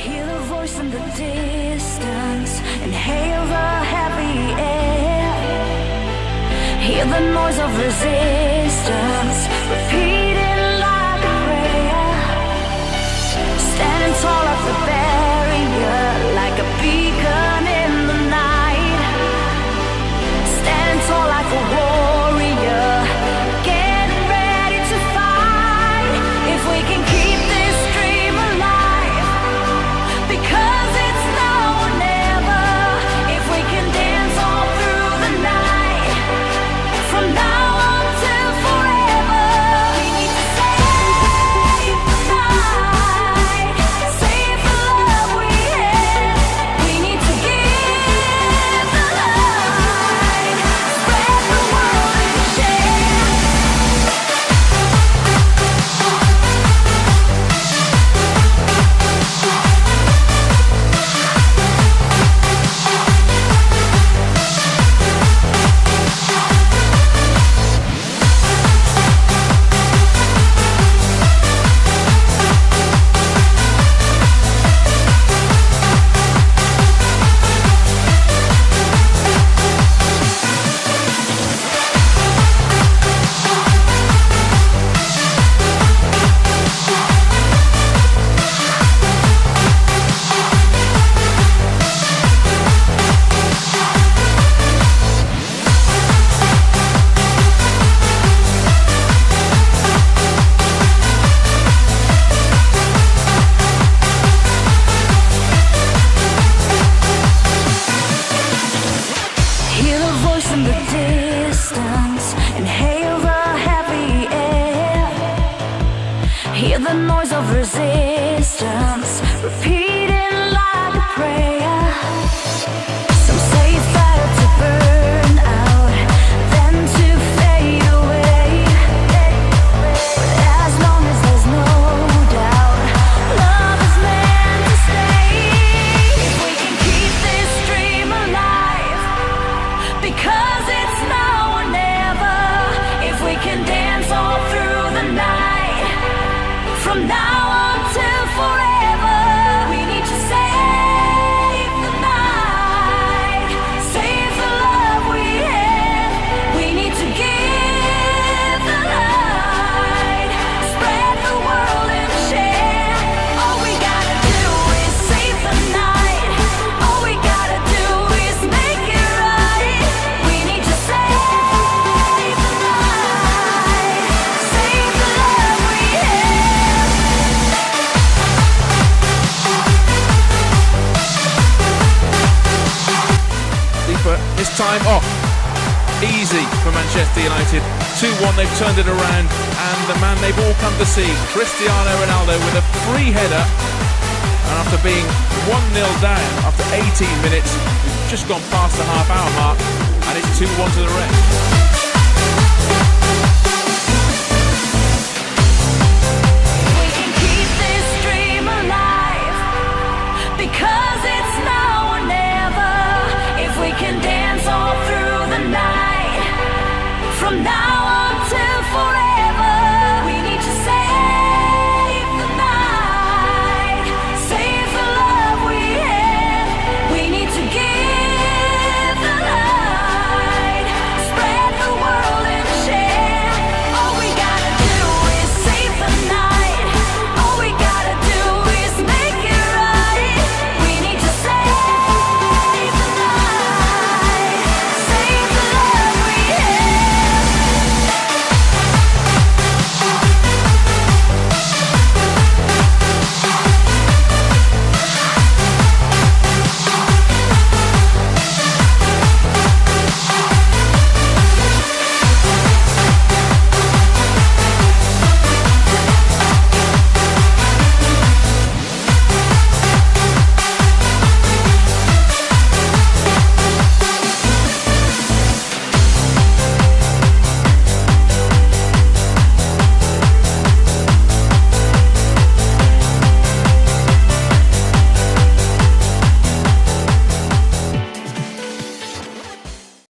Hear the voice in the distance, inhale the heavy air. Hear the noise of resistance, repeat it like a prayer. Standing tall at the barrier, like a beacon in the night. Standing tall like a warrior, getting ready to fight. If we can keep this dream alive, because it's now or never. If we can dance all through the night, from now until forever. We need to save the night, save the love we have. We need to give the light, spread the world and share. Hear the voice in the distance, inhale the heavy air. Hear the noise of resistance, repeat it like a prayer. Some say it's better to burn out than to fade away. But as long as there's no doubt, love is meant to stay. If we can keep this dream alive, because it's now or never. If we can dance all through the night, from now until forever. We need to save the night, save the love we have. We need to give the light, spread the world and share. All we gotta do is save the night. All we gotta do is make it right. We need to save the night, save the love we have. Deeper, this time off. Easy for Manchester United. 2-1, they've turned it around, and the man they've all come to see, Cristiano Ronaldo, with a free header. And after being 1-0 down after 18 minutes, we've just gone past the half-hour mark, and it's 2-1 to the rest.